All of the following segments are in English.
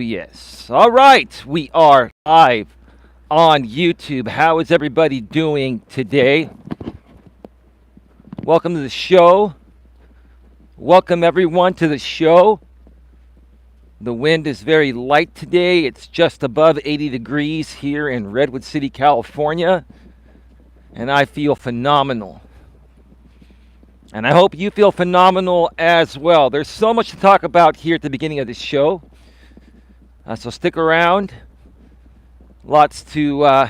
Yes. All right. We are live on YouTube. How is everybody doing today? Welcome to the show. Welcome everyone to the show. The wind is very light today. It's just above 80 degrees here in Redwood City, California. And I feel phenomenal. And I hope you feel phenomenal as well. There's so much to talk about here at the beginning of the show. So stick around. Lots to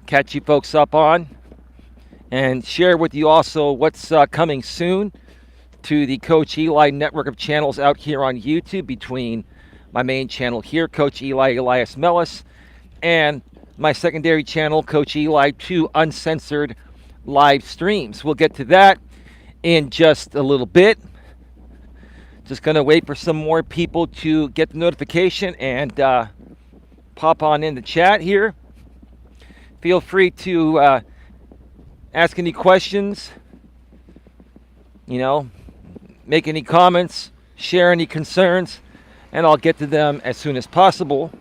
catch you folks up on. And share with you also what's coming soon to the Coach Eli network of channels out here on YouTube, between my main channel here, Coach Eli, Elias Melas, and my secondary channel, Coach Eli, 2 uncensored live streams. We'll get to that in just a little bit. Just going to wait for some more people to get the notification and pop on in the chat here. Feel free to ask any questions, make any comments, share any concerns, and I'll get to them as soon as possible.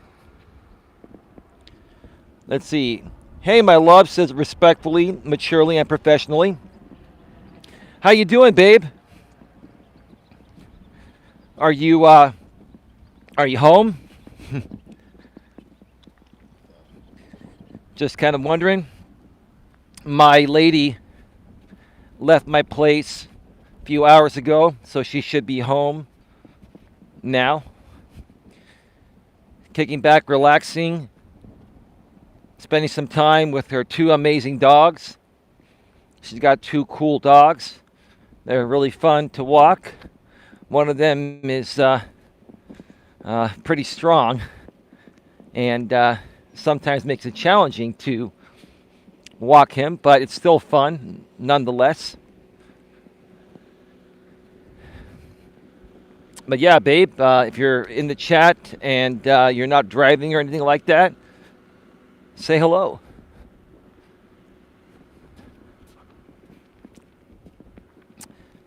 Let's see. Hey, my love, says respectfully, maturely, and professionally. How you doing, babe? Are you home? Just kind of wondering. My lady left my place a few hours ago, so she should be home now. Kicking back, relaxing, spending some time with her 2 amazing dogs. She's got 2 cool dogs. They're really fun to walk. One of them is pretty strong, and sometimes makes it challenging to walk him, but it's still fun nonetheless. But yeah, babe, if you're in the chat and you're not driving or anything like that, say hello.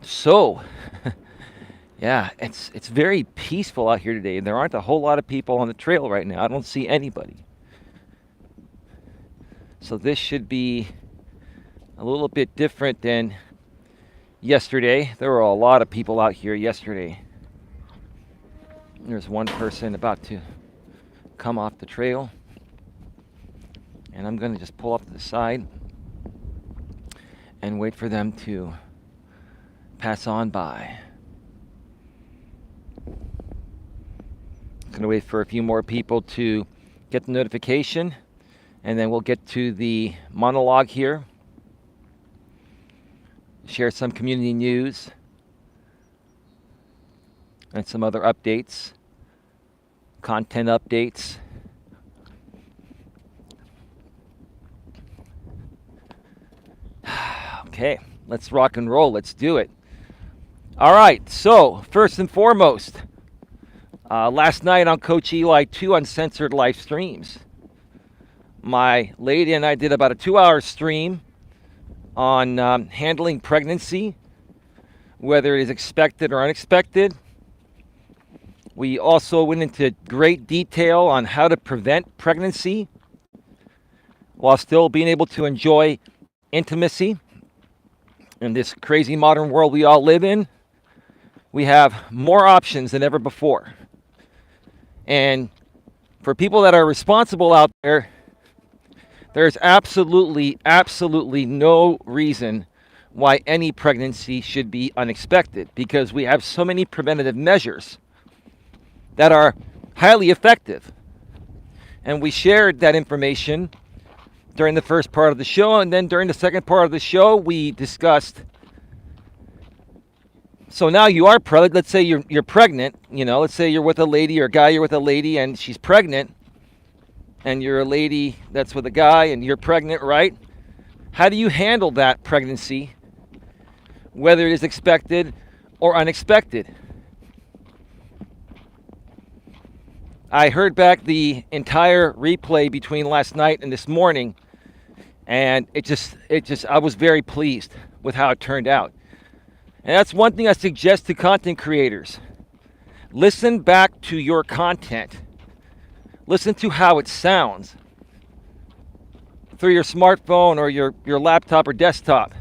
So, yeah, it's very peaceful out here today. There aren't a whole lot of people on the trail right now. I don't see anybody. So this should be a little bit different than yesterday. There were a lot of people out here yesterday. There's one person about to come off the trail, and I'm going to just pull off to the side and wait for them to pass on by. Going to wait for a few more people to get the notification, and then we'll get to the monologue here. Share some community news and some other updates, content updates. Okay, let's rock and roll. Let's do it. All right, so first and foremost, last night on Coach Eli, 2 uncensored live streams. My lady and I did about a 2-hour stream on handling pregnancy, whether it is expected or unexpected. We also went into great detail on how to prevent pregnancy while still being able to enjoy intimacy in this crazy modern world we all live in. We have more options than ever before. And for people that are responsible out there, there's absolutely no reason why any pregnancy should be unexpected, because we have so many preventative measures that are highly effective. And we shared that information during the first part of the show, and then during the second part of the show, we discussed. So now you are pregnant. Let's say you're pregnant. Let's say you're with a lady, or a guy, you're with a lady, and she's pregnant, and you're a lady that's with a guy, and you're pregnant, right? How do you handle that pregnancy, whether it is expected or unexpected? I heard back the entire replay between last night and this morning, and I was very pleased with how it turned out. And that's one thing I suggest to content creators. Listen back to your content Listen to how it sounds through your smartphone or your laptop or desktop,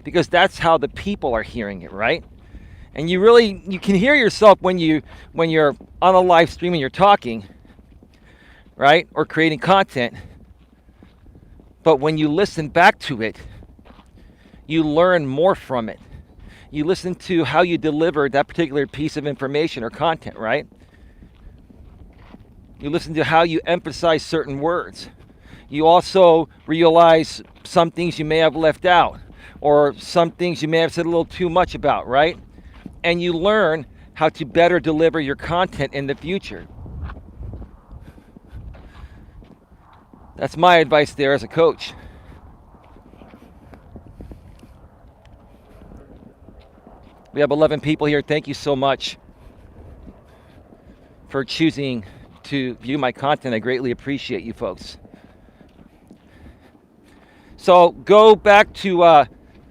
because that's how the people are hearing it, right? And you can hear yourself when you're on a live stream and you're talking, right? Or creating content. But when you listen back to it, you learn more from it. You listen to how you delivered that particular piece of information or content, right? You listen to how you emphasize certain words. You also realize some things you may have left out, or some things you may have said a little too much about, right? And you learn how to better deliver your content in the future. That's my advice there as a coach. We have 11 people here. Thank you so much for choosing to view my content. I greatly appreciate you folks. So go back to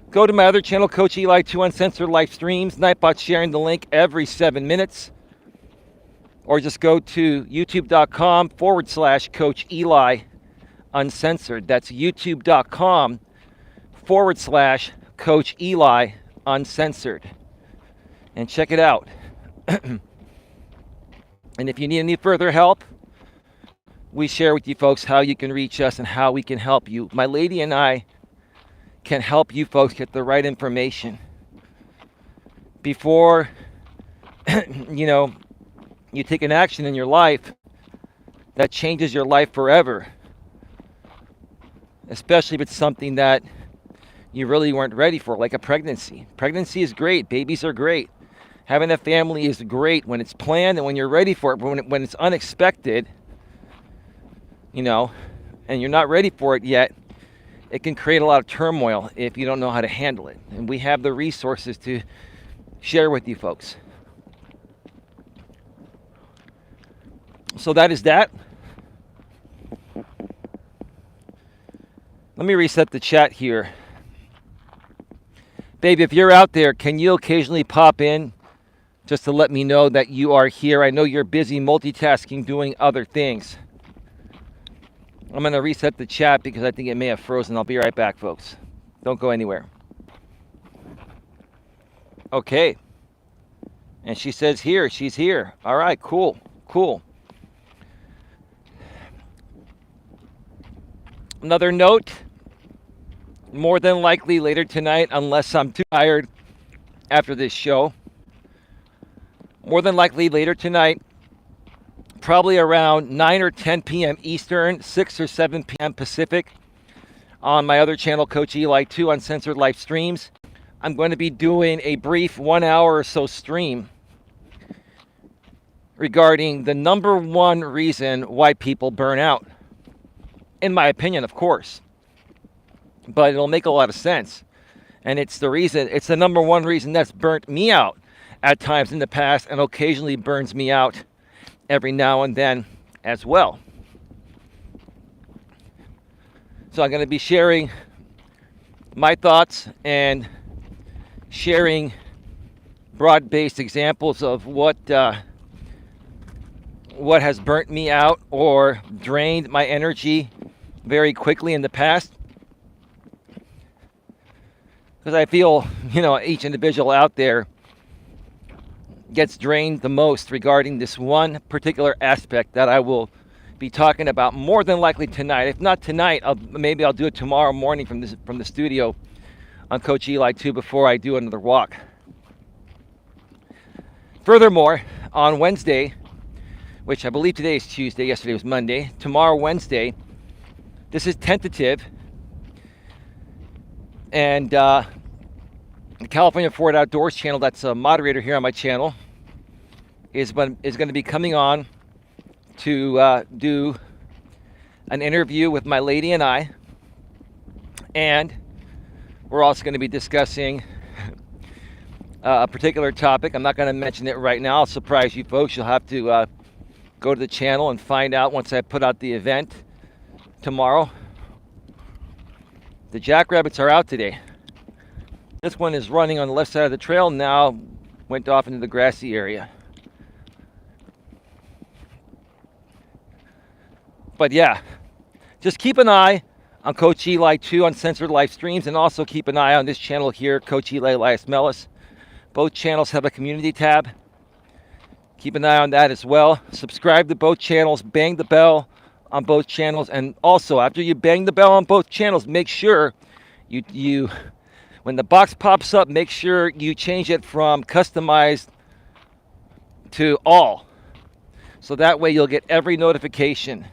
go to my other channel, Coach Eli 2 Uncensored Live Streams. Nightbot sharing the link every 7 minutes. Or just go to youtube.com/Coach Eli Uncensored. That's youtube.com/Coach Eli Uncensored. And check it out. And if you need any further help, we share with you folks how you can reach us and how we can help you. My lady and I can help you folks get the right information before you take an action in your life that changes your life forever, especially if it's something that you really weren't ready for, like a pregnancy. Pregnancy is great. Babies are great. Having a family is great when it's planned and when you're ready for it. But when it's unexpected, and you're not ready for it yet, it can create a lot of turmoil if you don't know how to handle it. And we have the resources to share with you folks. So that is that. Let me reset the chat here. Baby, if you're out there, can you occasionally pop in just to let me know that you are here? I know you're busy multitasking, doing other things. I'm going to reset the chat because I think it may have frozen. I'll be right back, folks. Don't go anywhere. Okay. And she says here. She's here. All right, cool. Another note. More than likely later tonight, unless I'm too tired after this show. More than likely later tonight, probably around 9 or 10 p.m. Eastern, 6 or 7 p.m. Pacific, on my other channel, Coach Eli 2 Uncensored Live Streams. I'm going to be doing a brief 1 hour or so stream regarding the number one reason why people burn out. In my opinion, of course. But it'll make a lot of sense. And it's the number one reason that's burnt me out at times in the past, and occasionally burns me out every now and then as well. So I'm going to be sharing my thoughts and sharing broad-based examples of what has burnt me out or drained my energy very quickly in the past. Because I feel, each individual out there gets drained the most regarding this one particular aspect that I will be talking about more than likely tonight. If not tonight, maybe I'll do it tomorrow morning from the studio on Coach Eli 2 before I do another walk. Furthermore, on Wednesday, which I believe today is Tuesday, yesterday was Monday, tomorrow Wednesday, this is tentative, and the California Forward Outdoors channel, that's a moderator here on my channel, is going to be coming on to do an interview with my lady and I, and we're also going to be discussing a particular topic. I'm not going to mention it right now. I'll surprise you folks. You'll have to go to the channel and find out once I put out the event tomorrow. The jackrabbits are out today. This one is running on the left side of the trail, now went off into the grassy area. But yeah, just keep an eye on Coach Eli 2 Uncensored Live Streams, and also keep an eye on this channel here, Coach Eli, Elias Melas. Both channels have a community tab. Keep an eye on that as well. Subscribe to both channels, bang the bell on both channels, and also after you bang the bell on both channels, make sure you when the box pops up, make sure you change it from customized to all. So that way you'll get every notification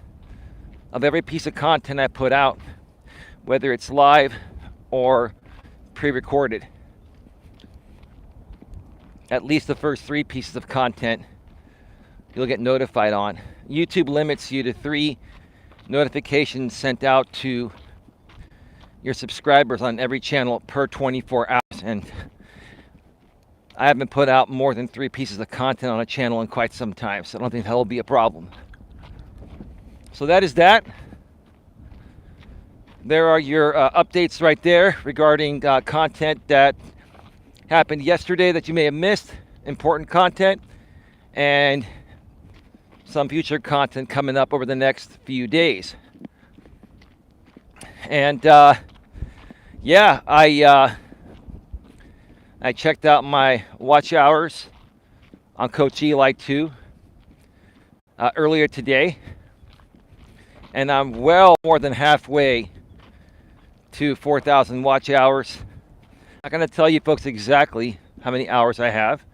of every piece of content I put out, whether it's live or pre-recorded. At least the first 3 pieces of content you'll get notified on. YouTube limits you to 3 notifications sent out to your subscribers on every channel per 24 hours. And I haven't put out more than 3 pieces of content on a channel in quite some time, so I don't think that will be a problem. So that is that. There are your updates right there regarding content that happened yesterday that you may have missed, important content, and some future content coming up over the next few days. And yeah, I checked out my watch hours on Coach Eli 2 earlier today, and I'm well more than halfway to 4,000 watch hours. I'm not going to tell you folks exactly how many hours I have,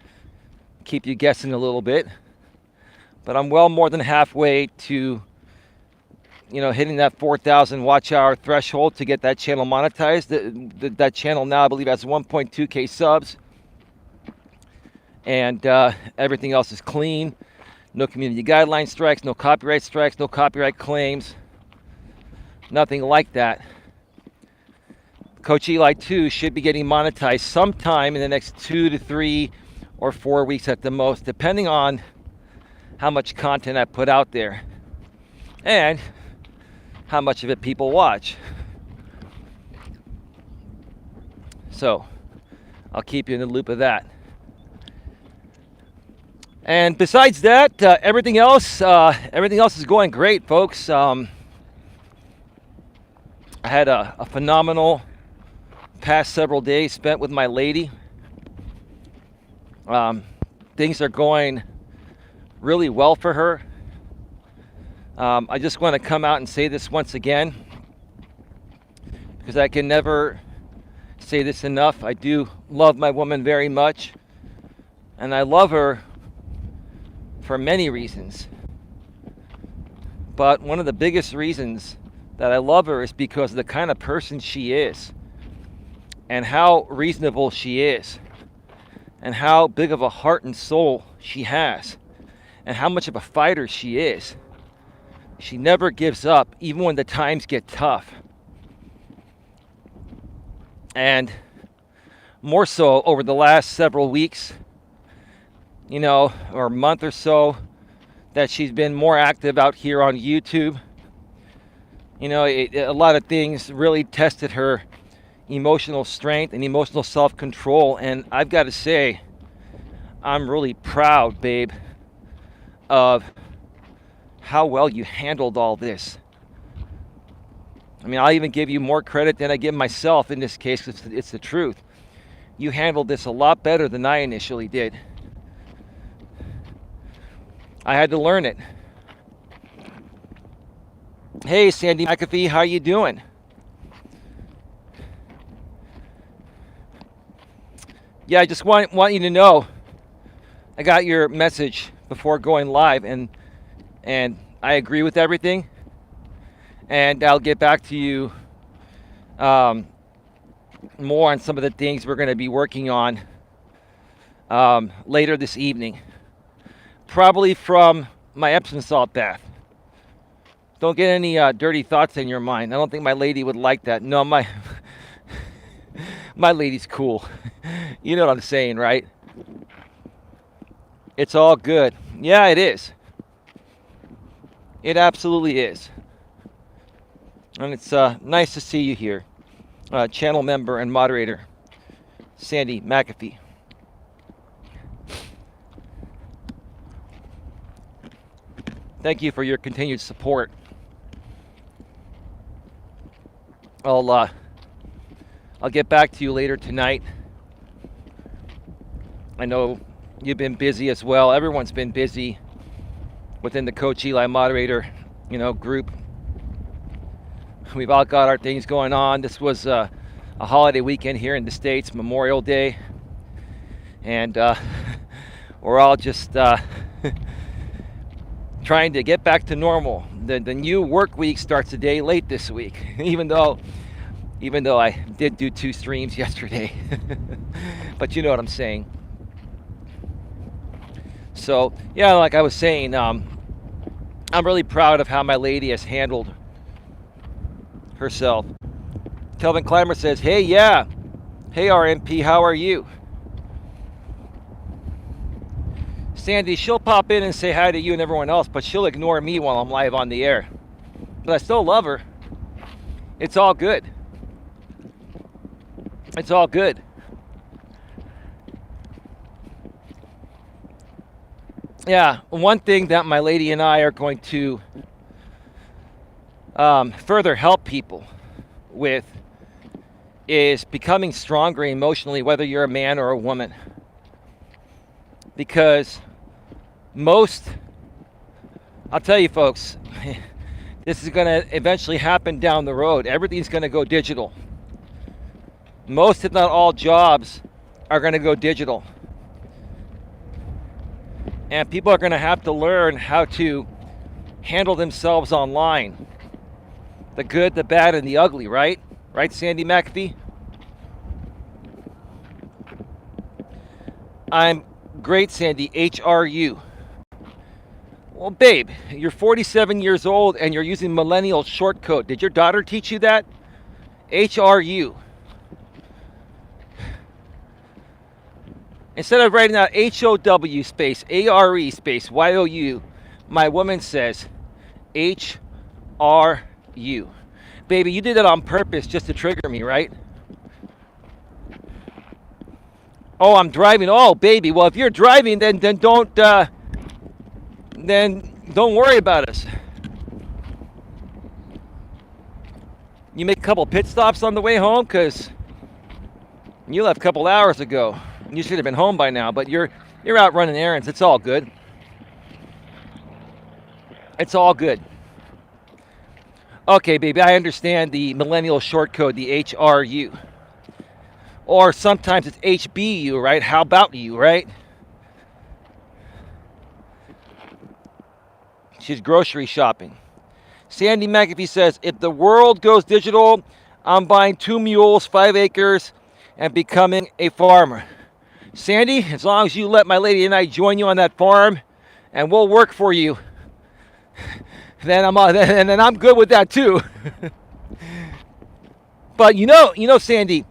keep you guessing a little bit, but I'm well more than halfway to, you know, hitting that 4,000 watch hour threshold to get that channel monetized. That channel now, I believe, has 1.2K subs, and everything else is clean. No community guideline strikes, no copyright claims, nothing like that. Coach Eli 2 should be getting monetized sometime in the next 2 to 3 or 4 weeks at the most, depending on how much content I put out there and how much of it people watch. So I'll keep you in the loop of that. And besides that, everything else is going great, folks. I had a phenomenal past several days spent with my lady. Things are going really well for her. I just want to come out and say this once again, because I can never say this enough. I do love my woman very much, and I love her for many reasons. But one of the biggest reasons that I love her is because of the kind of person she is, and how reasonable she is, and how big of a heart and soul she has, and how much of a fighter she is. She never gives up, even when the times get tough. And more so over the last several weeks, you know, or month or so, that she's been more active out here on YouTube. You know, a lot of things really tested her emotional strength and emotional self-control, and I've got to say, I'm really proud, babe, of how well you handled all this. I mean, I'll even give you more credit than I give myself in this case, because it's the truth. You handled this a lot better than I initially did. I had to learn it. Hey, Sandy McAfee, how you doing? Yeah, I just want you to know, I got your message before going live, and I agree with everything. And I'll get back to you more on some of the things we're going to be working on later this evening. Probably from my Epsom salt bath. Don't get any dirty thoughts in your mind. I don't think my lady would like that. No, my lady's cool. You know what I'm saying, right? It's all good. Yeah, it is. It absolutely is. And it's nice to see you here. Channel member and moderator, Sandy McAfee. Thank you for your continued support. I'll get back to you later tonight. I know you've been busy as well. Everyone's been busy within the Coach Eli moderator, group. We've all got our things going on. This was a holiday weekend here in the States, Memorial Day, and we're all just trying to get back to normal. The new work week starts a day late this week, even though I did do 2 streams yesterday. But you know what I'm saying. So yeah, like I was saying, I'm really proud of how my lady has handled herself. Kelvin Clymer says, hey RMP, how are you? Sandy, she'll pop in and say hi to you and everyone else, but she'll ignore me while I'm live on the air. But I still love her. It's all good. It's all good. Yeah, one thing that my lady and I are going to further help people with is becoming stronger emotionally, whether you're a man or a woman. Because I'll tell you folks, this is going to eventually happen down the road. Everything's going to go digital. Most, if not all, jobs are going to go digital. And people are going to have to learn how to handle themselves online. The good, the bad, and the ugly, right? Right, Sandy McAfee? I'm great, Sandy. HRU. Well, babe, you're 47 years old and you're using millennial shortcode. Did your daughter teach you that? HRU. Instead of writing out HOW space ARE space YOU, my woman says HRU. Baby, you did it on purpose just to trigger me, right? Oh, I'm driving. Oh, baby. Well, if you're driving, then don't worry about us. You make a couple pit stops on the way home, because you left a couple hours ago. You should have been home by now, but you're out running errands. It's all good. It's all good. Okay, baby, I understand the millennial short code, the HRU. Or sometimes it's HBU, right? How about you, right? She's grocery shopping. Sandy McAfee says, if the world goes digital, I'm buying 2 mules, 5 acres, and becoming a farmer. Sandy, as long as you let my lady and I join you on that farm, and we'll work for you, then I'm good with that too. But you know, Sandy,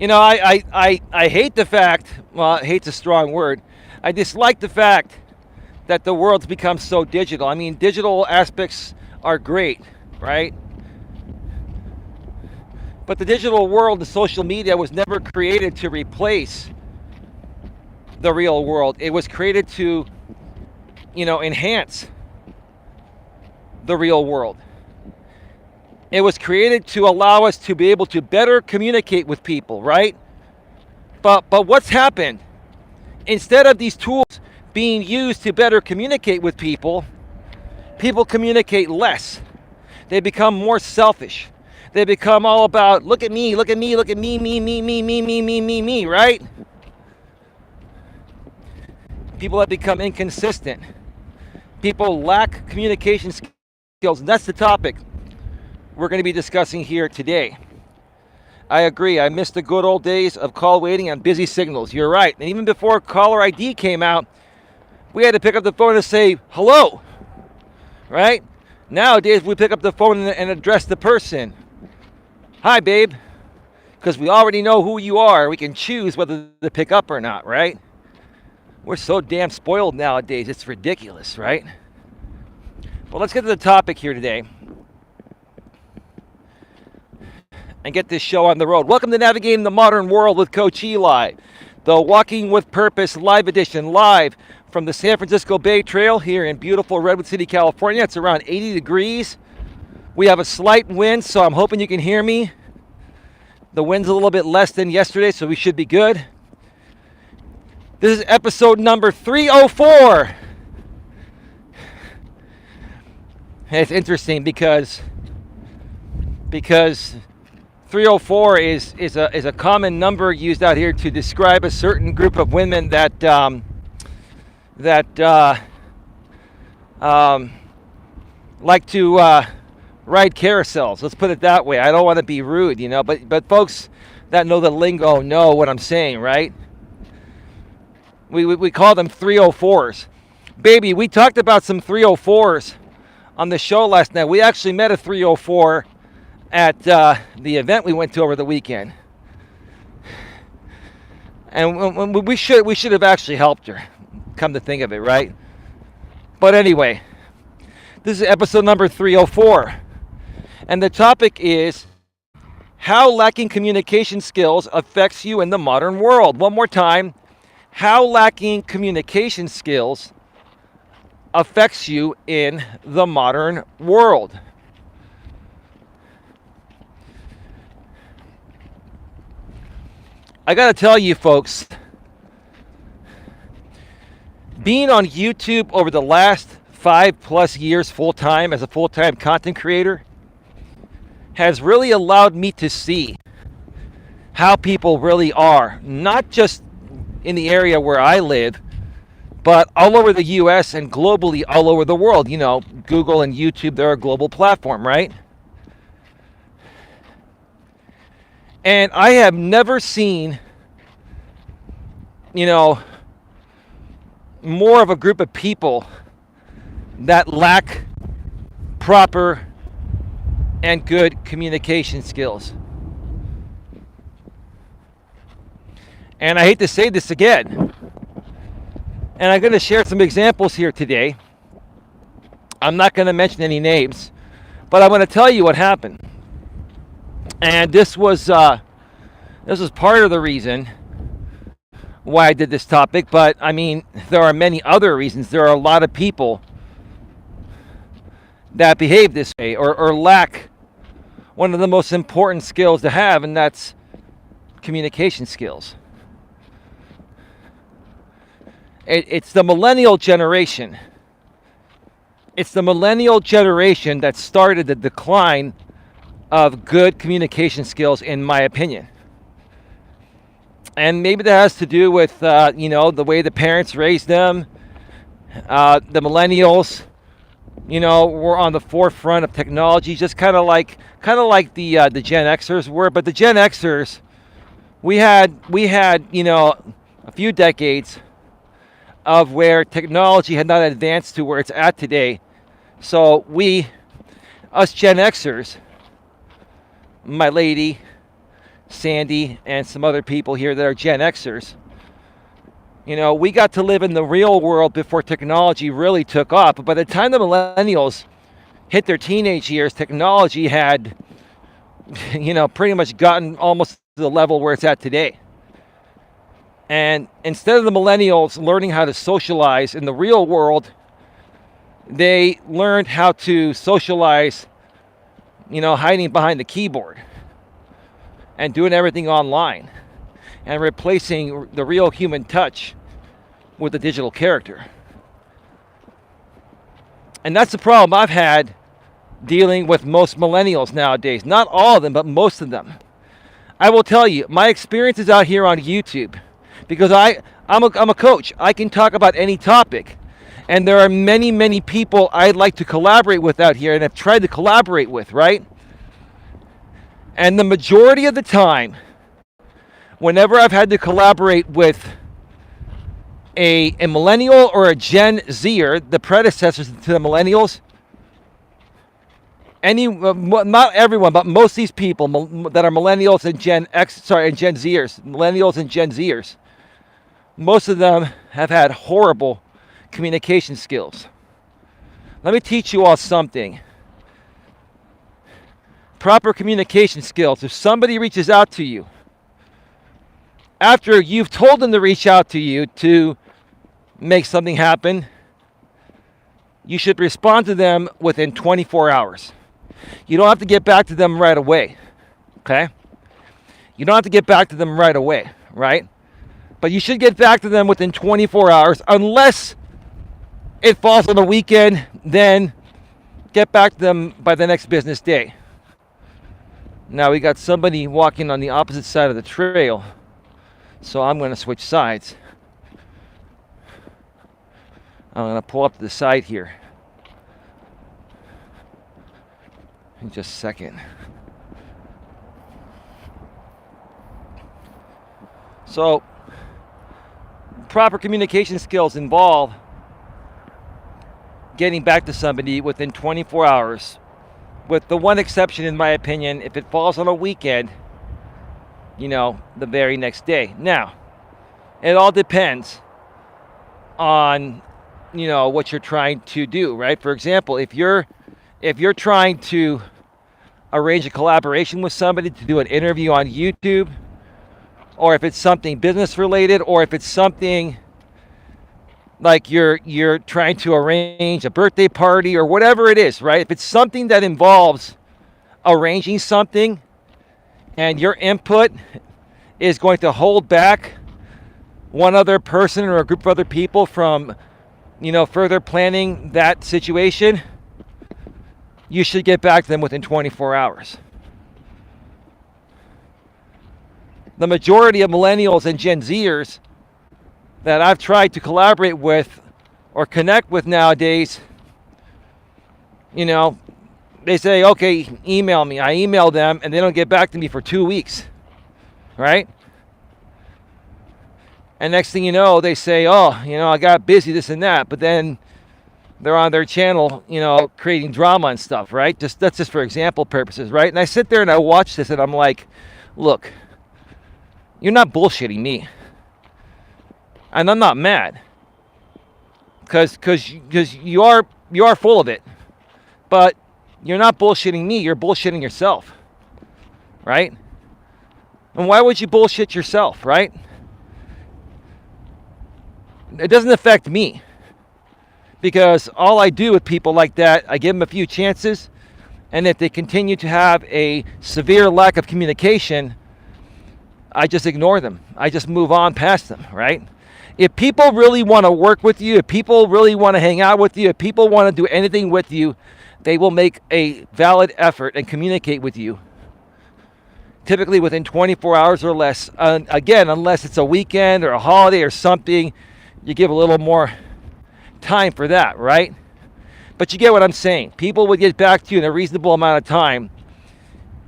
I hate the fact. Well, hate's a strong word. I dislike the fact that the world's become so digital. I mean, digital aspects are great, right? But the digital world, the social media, was never created to replace the real world. It was created to, enhance the real world. It was created to allow us to be able to better communicate with people, right? But what's happened? Instead of these tools being used to better communicate with people communicate less. They become more selfish. They become all about, look at me, look at me, look at me, me, right? People have become inconsistent. People lack communication skills, and that's the topic we're going to be discussing here today. I agree. I miss the good old days of call waiting on busy signals. You're right. And even before caller ID came out, we had to pick up the phone and say, hello, right? Nowadays, we pick up the phone and address the person. Hi, babe. Because we already know who you are. We can choose whether to pick up or not, right? We're so damn spoiled nowadays. It's ridiculous, right? Well, let's get to the topic here today and get this show on the road. Welcome to Navigating the Modern World with Coach Eli, the Walking with Purpose live edition, live from the San Francisco Bay Trail here in beautiful Redwood City, California. It's around 80 degrees. We have a slight wind, so I'm hoping you can hear me. The wind's a little bit less than yesterday, so we should be good. This is episode number 304. And it's interesting because 304 is a common number used out here to describe a certain group of women that like to ride carousels. Let's put it that way. I don't want to be rude, but folks that know the lingo know what I'm saying, right? We call them 304s. Baby, we talked about some 304s on the show last night. We actually met a 304 at the event we went to over the weekend. And we should have actually helped her, come to think of it, right? But anyway, this is episode number 304. And the topic is how lacking communication skills affects you in the modern world. One more time. How lacking communication skills affects you in the modern world. I gotta tell you folks, being on YouTube over the last 5+ years full-time as a full-time content creator has really allowed me to see how people really are, not just in the area where I live, but all over the US and globally all over the world. Google and YouTube, they're a global platform, right? And I have never seen, more of a group of people that lack proper and good communication skills. And I hate to say this again, and I'm going to share some examples here today. I'm not going to mention any names, but I'm going to tell you what happened. And this was part of the reason why I did this topic, but I mean, there are many other reasons. There are a lot of people that behave this way or lack one of the most important skills to have, and that's communication skills. It's the millennial generation. It's the millennial generation that started the decline of good communication skills, in my opinion. And maybe that has to do with, the way the parents raised them. The millennials, were on the forefront of technology, just kind of like the Gen Xers were. But the Gen Xers, we had, a few decades of where technology had not advanced to where it's at today. So us Gen Xers, my lady, Sandy, and some other people here that are Gen Xers, we got to live in the real world before technology really took off. But by the time the millennials hit their teenage years, technology had, pretty much gotten almost to the level where it's at today. And instead of the millennials learning how to socialize in the real world, they learned how to socialize, hiding behind the keyboard and doing everything online and replacing the real human touch with a digital character. And that's the problem I've had dealing with most millennials nowadays. Not all of them, but most of them. I will tell you, my experiences out here on YouTube, because I'm a coach. I can talk about any topic. And there are many, many people I'd like to collaborate with out here and have tried to collaborate with, right? And the majority of the time, whenever I've had to collaborate with a millennial or a Gen Zer, the predecessors to the millennials, not everyone, but most of these people that are millennials and Gen Zers, millennials and Gen Zers, most of them have had horrible communication skills. Let me teach you all something. Proper communication skills. If somebody reaches out to you, after you've told them to reach out to you to make something happen, you should respond to them within 24 hours. You don't have to get back to them right away, okay? You don't have to get back to them right away, right? But you should get back to them within 24 hours, unless it falls on the weekend, then get back to them by the next business day. Now we got somebody walking on the opposite side of the trail, so I'm going to switch sides. I'm going to pull up to the side here in just a second. So, proper communication skills involve getting back to somebody within 24 hours, with the one exception, in my opinion, if it falls on a weekend, the very next day. Now, it all depends on, what you're trying to do, right? For example, if you're trying to arrange a collaboration with somebody to do an interview on YouTube, or if it's something business related, or if it's something like you're trying to arrange a birthday party or whatever it is, right? If it's something that involves arranging something and your input is going to hold back one other person or a group of other people from, further planning that situation, you should get back to them within 24 hours. The majority of millennials and Gen Zers that I've tried to collaborate with or connect with nowadays, they say, okay, email me. I email them and they don't get back to me for 2 weeks, right? And next thing you know, they say, oh, I got busy, this and that. But then they're on their channel, creating drama and stuff, right? That's just for example purposes, right? And I sit there and I watch this and I'm like, look, you're not bullshitting me. And I'm not mad. Because you are full of it. But you're not bullshitting me, you're bullshitting yourself. Right? And why would you bullshit yourself, right? It doesn't affect me. Because all I do with people like that, I give them a few chances, and if they continue to have a severe lack of communication, I just ignore them. I just move on past them, right? If people really want to work with you, if people really want to hang out with you, if people want to do anything with you, they will make a valid effort and communicate with you. Typically within 24 hours or less. Again, unless it's a weekend or a holiday or something, you give a little more time for that, right? But you get what I'm saying. People would get back to you in a reasonable amount of time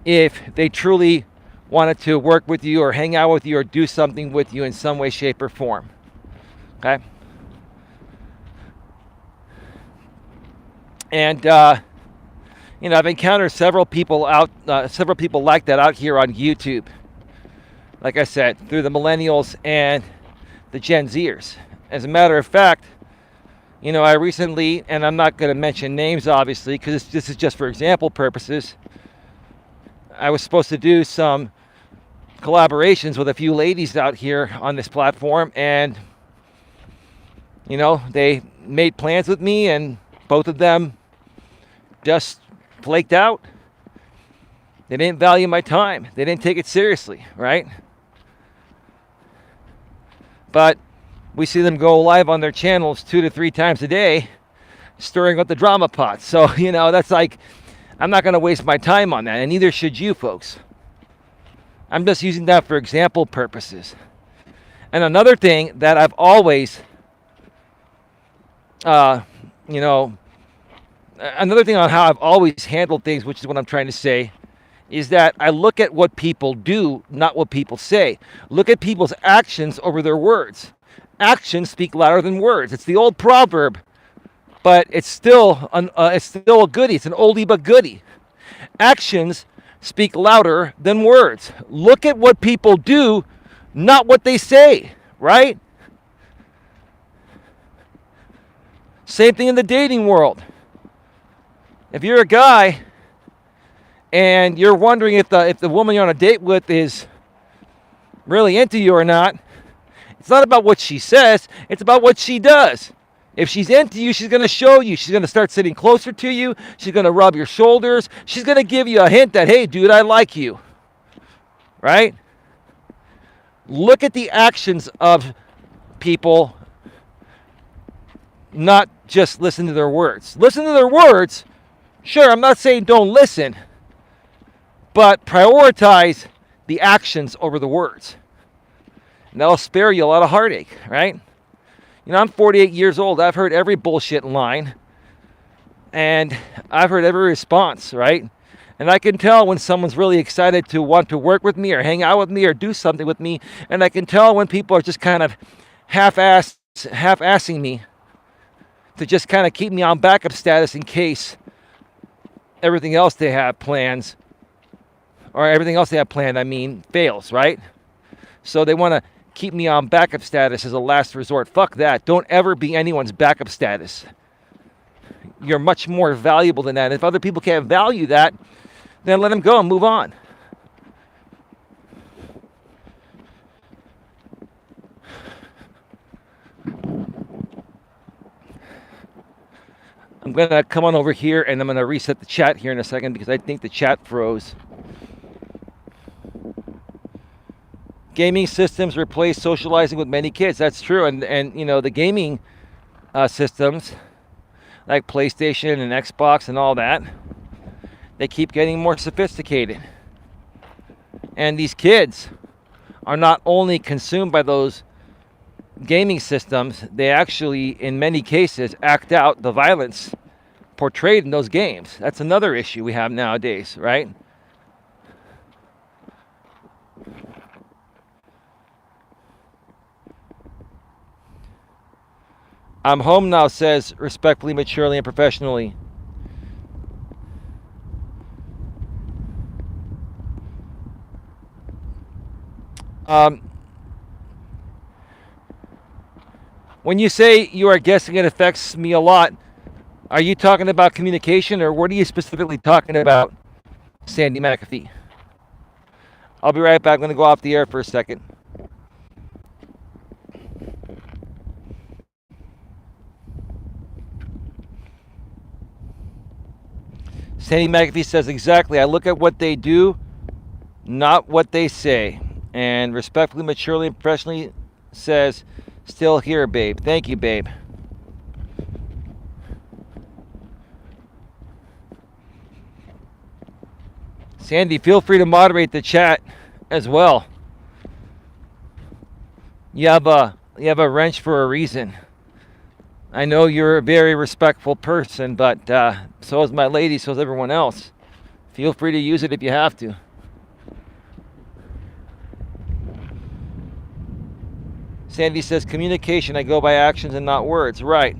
if they truly wanted to work with you or hang out with you or do something with you in some way, shape, or form. Okay? And, I've encountered several people like that out here on YouTube. Like I said, through the millennials and the Gen Zers. As a matter of fact, I recently, and I'm not going to mention names obviously, because this is just for example purposes, I was supposed to do some collaborations with a few ladies out here on this platform, and they made plans with me, and both of them just flaked out. They didn't value my time. They didn't take it seriously, right? But we see them go live on their channels 2 to 3 times a day, stirring up the drama pot. So, that's like, I'm not going to waste my time on that, and neither should you folks. I'm just using that for example purposes. And another thing that I've always, another thing on how I've always handled things, which is what I'm trying to say, is that I look at what people do, not what people say. Look at people's actions over their words. Actions speak louder than words. It's the old proverb, but it's still a goodie. It's an oldie but goodie. Actions speak louder than words. Look at what people do, not what they say, right? Same thing in the dating world. If you're a guy and you're wondering if the woman you're on a date with is really into you or not, it's not about what she says, it's about what she does. If she's into you, she's going to show you. She's going to start sitting closer to you. She's going to rub your shoulders. She's going to give you a hint that, hey, dude, I like you. Right? Look at the actions of people, not just listen to their words. Listen to their words. Sure, I'm not saying don't listen, but prioritize the actions over the words. And that'll spare you a lot of heartache, right? You know, I'm 48 years old. I've heard every bullshit line, and I've heard every response, right? And I can tell when someone's really excited to want to work with me or hang out with me or do something with me, and I can tell when people are just kind of half-assing me to just kind of keep me on backup status in case everything else they have planned, fails, right? So they want to keep me on backup status as a last resort. Fuck that. Don't ever be anyone's backup status. You're much more valuable than that. If other people can't value that, then let them go and move on. I'm going to come on over here and I'm going to reset the chat here in a second because I think the chat froze. Gaming systems replace socializing with many kids. That's true. And you know, the gaming systems like PlayStation and Xbox and all that, they keep getting more sophisticated. And these kids are not only consumed by those gaming systems, they actually, in many cases, act out the violence portrayed in those games. That's another issue we have nowadays, right? I'm home now, says respectfully, maturely, and professionally. When you say you are guessing it affects me a lot, are you talking about communication, or what are you specifically talking about, Sandy McAfee? I'll be right back. I'm going to go off the air for a second. Sandy McAfee says, exactly. I look at what they do, not what they say. And respectfully, maturely, and professionally says, still here, babe. Thank you, babe. Sandy, feel free to moderate the chat as well. You have a wrench for a reason. I know you're a very respectful person, but so is my lady, so is everyone else. Feel free to use it if you have to. Sandy says, communication, I go by actions and not words. Right.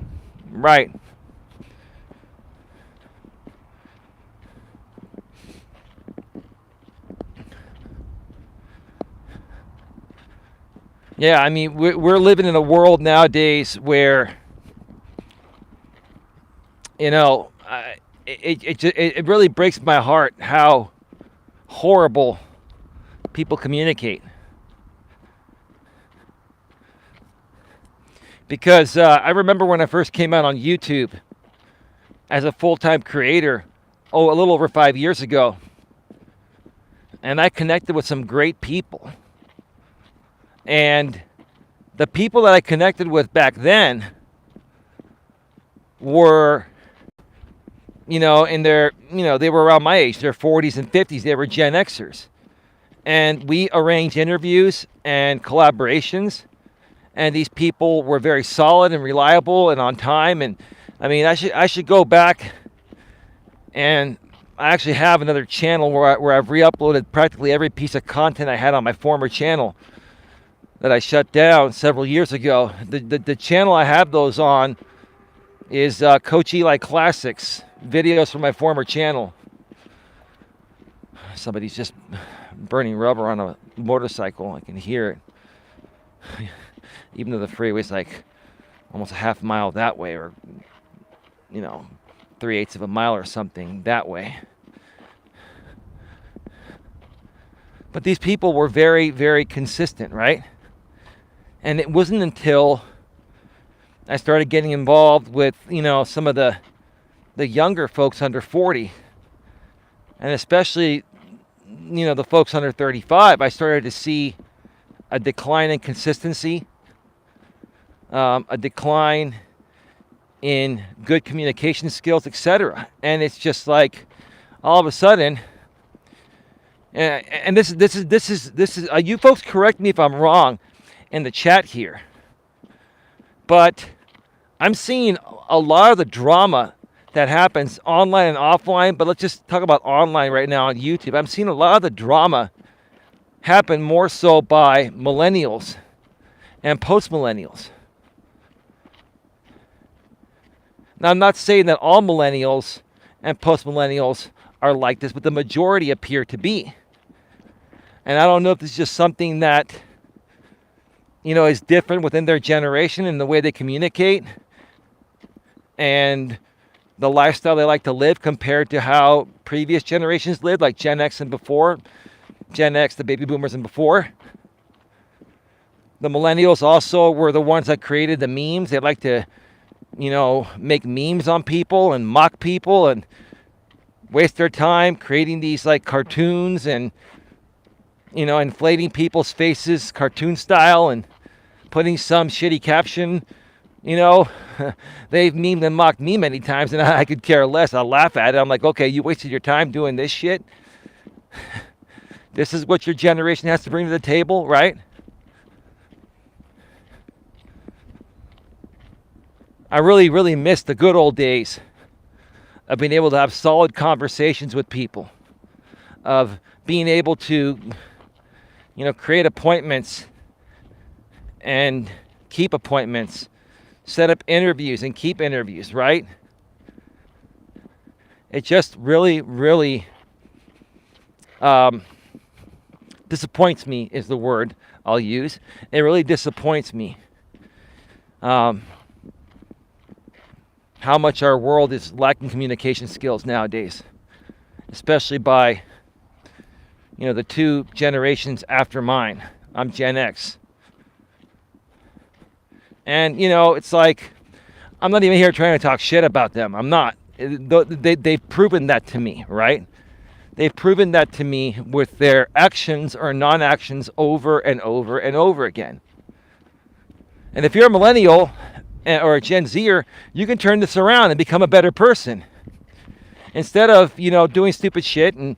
Yeah, I mean, we're living in a world nowadays where, you know, it really breaks my heart how horrible people communicate. Because I remember when I first came out on YouTube as a full-time creator, a little over 5 years ago, and I connected with some great people. And the people that I connected with back then were, you know, they were around my age, their 40s and 50s. They were Gen Xers. And we arranged interviews and collaborations. And these people were very solid and reliable and on time. And I mean, I should go back, and I actually have another channel where I've re-uploaded practically every piece of content I had on my former channel that I shut down several years ago. The channel I have those on is Coach Eli Classics, videos from my former channel. Somebody's just burning rubber on a motorcycle. I can hear it. Even though the freeway's like almost a half mile that way, or, you know, 3/8 of a mile or something that way. But these people were very, very consistent, right? And it wasn't until I started getting involved with, some of the younger folks under 40, and especially, the folks under 35. I started to see a decline in consistency, a decline in good communication skills, etc. And it's just like all of a sudden, and this is you folks correct me if I'm wrong in the chat here, but I'm seeing a lot of the drama that happens online and offline, but let's just talk about online right now on YouTube. I'm seeing a lot of the drama happen more so by millennials and post-millennials. Now, I'm not saying that all millennials and post-millennials are like this, but the majority appear to be. And I don't know if this is just something that, is different within their generation and the way they communicate and the lifestyle they like to live compared to how previous generations lived, like Gen X and before, Gen X, the baby boomers and before. The millennials also were the ones that created the memes. They like to, make memes on people and mock people and waste their time creating these like cartoons and, inflating people's faces cartoon style and putting some shitty caption. They've memed and mocked me many times, and I could care less. I'll laugh at it. I'm like, okay, you wasted your time doing this shit. This is what your generation has to bring to the table, right? I really, really miss the good old days of being able to have solid conversations with people, of being able to, create appointments and keep appointments, set up interviews and keep interviews, right? It just really, really disappoints me is the word I'll use. It really disappoints me how much our world is lacking communication skills nowadays, especially by, the two generations after mine. I'm Gen X. And, it's like, I'm not even here trying to talk shit about them. I'm not. They've proven that to me, right? They've proven that to me with their actions or non-actions over and over and over again. And if you're a millennial or a Gen Zer, you can turn this around and become a better person. Instead of, doing stupid shit and,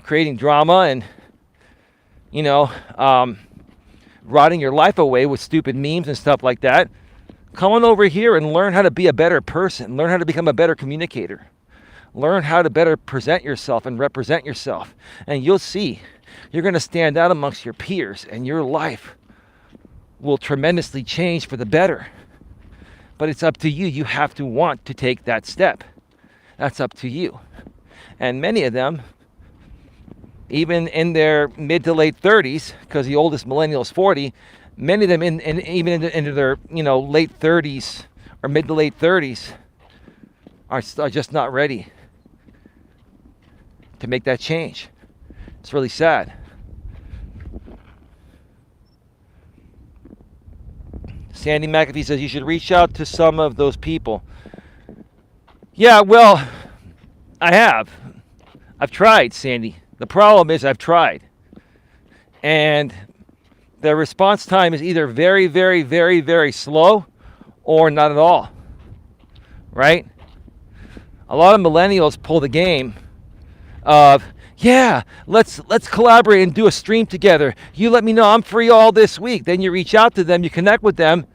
creating drama and, rotting your life away with stupid memes and stuff like that, come on over here and learn how to be a better person. Learn how to become a better communicator. Learn how to better present yourself and represent yourself. And you'll see, you're going to stand out amongst your peers and your life will tremendously change for the better. But it's up to you. You have to want to take that step. That's up to you. And many of them, even in their mid to late 30s, because the oldest millennial is 40, many of them even into their late 30s or mid to late 30s are just not ready to make that change. It's really sad. Sandy McAfee says you should reach out to some of those people. Yeah, well, I have. I've tried, Sandy. The problem is I've tried. And the response time is either very, very, very, very slow or not at all. Right? A lot of millennials pull the game of, yeah, let's collaborate and do a stream together. You let me know I'm free all this week. Then you reach out to them, you connect with them,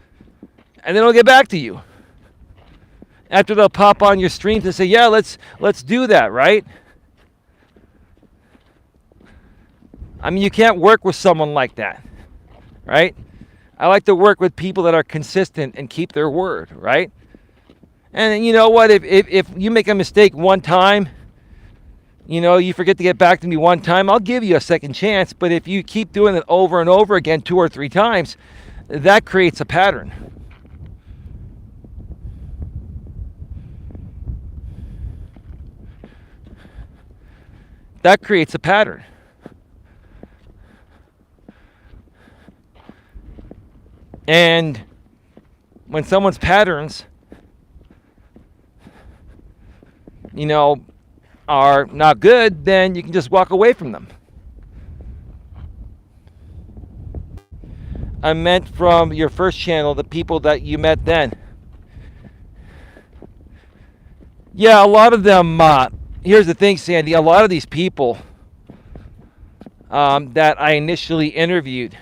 and they don't get back to you. After they'll pop on your streams and say, yeah, let's do that, right? I mean, you can't work with someone like that, right? I like to work with people that are consistent and keep their word, right? And you know what? If you make a mistake one time, you forget to get back to me one time, I'll give you a second chance. But if you keep doing it over and over again 2 or 3 times, that creates a pattern. That creates a pattern. And, when someone's patterns, are not good, then you can just walk away from them. I meant from your first channel, the people that you met then. Yeah, a lot of them, here's the thing, Sandy, a lot of these people that I initially interviewed,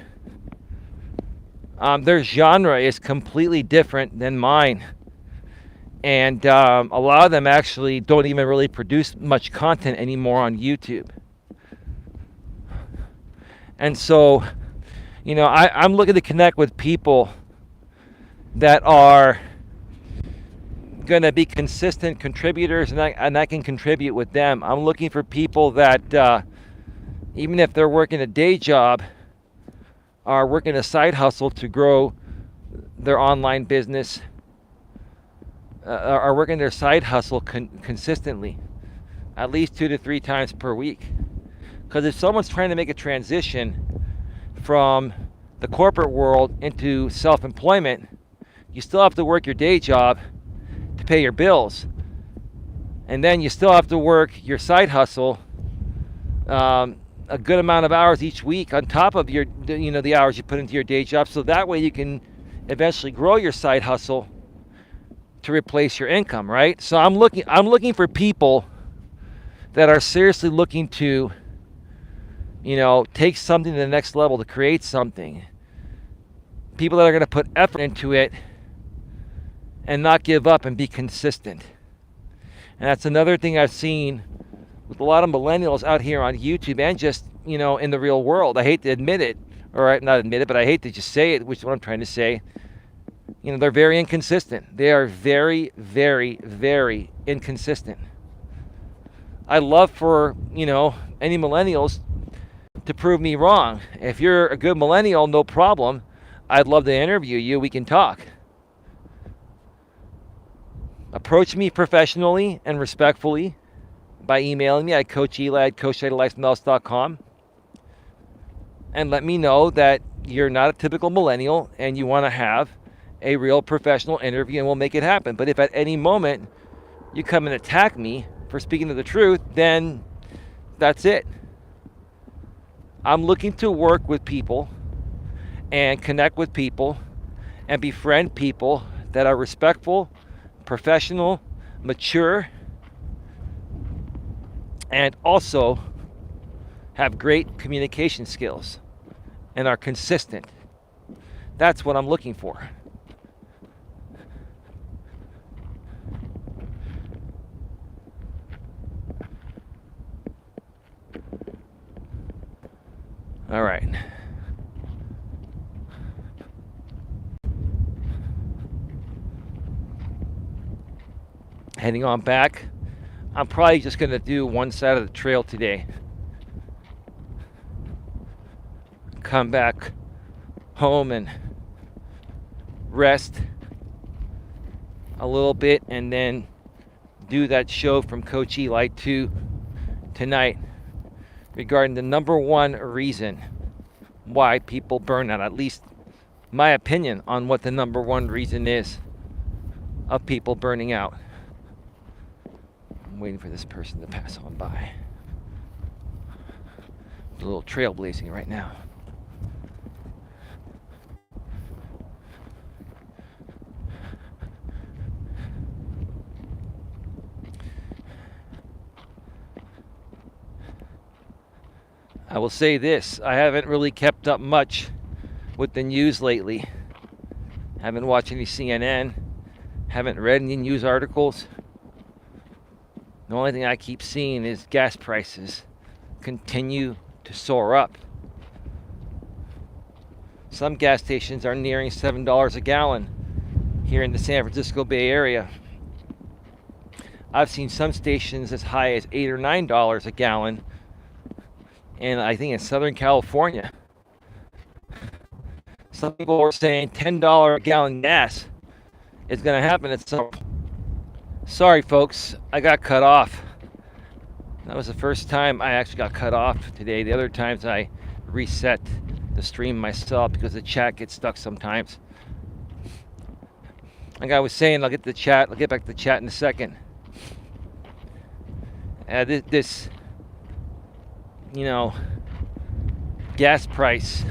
their genre is completely different than mine. And a lot of them actually don't even really produce much content anymore on YouTube. And so, I'm looking to connect with people that are going to be consistent contributors, and I can contribute with them. I'm looking for people that, even if they're working a day job, are working a side hustle to grow their online business, are working their side hustle consistently, at least 2 to 3 times per week. Because if someone's trying to make a transition from the corporate world into self-employment, you still have to work your day job to pay your bills, and then you still have to work your side hustle a good amount of hours each week on top of your the hours you put into your day job, so that way you can eventually grow your side hustle to replace your income, right? So I'm looking for people that are seriously looking to take something to the next level, to create something. People that are going to put effort into it and not give up and be consistent. And that's another thing I've seen with a lot of millennials out here on YouTube and just, in the real world. I hate to admit it, or not admit it, but I hate to just say it, which is what I'm trying to say. They're very inconsistent. They are very, very, very inconsistent. I love for, any millennials to prove me wrong. If you're a good millennial, no problem. I'd love to interview you. We can talk. Approach me professionally and respectfully by emailing me at coacheli@coacheli.com, and let me know that you're not a typical millennial and you want to have a real professional interview, and we'll make it happen. But if at any moment you come and attack me for speaking the truth, then that's it. I'm looking to work with people and connect with people and befriend people that are respectful, professional, mature, and also have great communication skills and are consistent. That's what I'm looking for. All right. Heading on back. I'm probably just going to do one side of the trail today. Come back home and rest a little bit, and then do that show from Coach Eli 2 tonight regarding the number one reason why people burn out. At least my opinion on what the number one reason is of people burning out. I'm waiting for this person to pass on by. There's a little trailblazing right now. I will say this, I haven't really kept up much with the news lately. Haven't watched any CNN, haven't read any news articles. The only thing I keep seeing is gas prices continue to soar up. Some gas stations are nearing $7 a gallon here in the San Francisco Bay Area. I've seen some stations as high as $8 or $9 a gallon, and I think in Southern California. Some people are saying $10 a gallon gas is going to happen at some. Sorry, folks, I got cut off. That was the first time I actually got cut off today. The other times I reset the stream myself because the chat gets stuck sometimes. Like I was saying, I'll get back to the chat in a second. This gas price,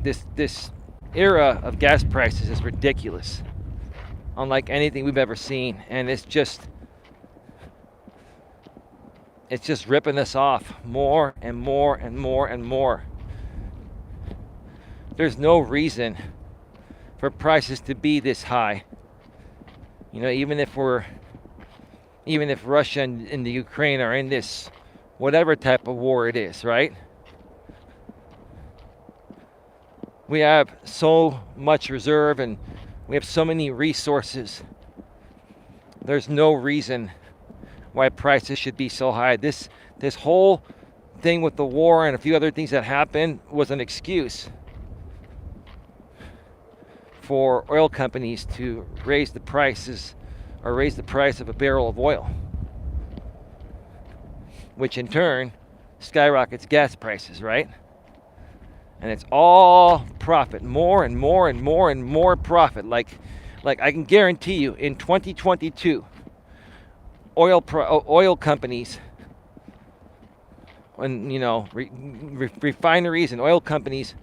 this era of gas prices is ridiculous, unlike anything we've ever seen, and it's just ripping us off more and more and more and more. There's no reason for prices to be this high. Even if Russia and the Ukraine are in this whatever type of war it is, right? We have so much reserve and we have so many resources. There's no reason why prices should be so high. This whole thing with the war and a few other things that happened was an excuse for oil companies to raise the price of a barrel of oil, which in turn skyrockets gas prices, right? And it's all profit, more and more and more and more profit. Like I can guarantee you, in 2022, oil companies and refineries and oil companies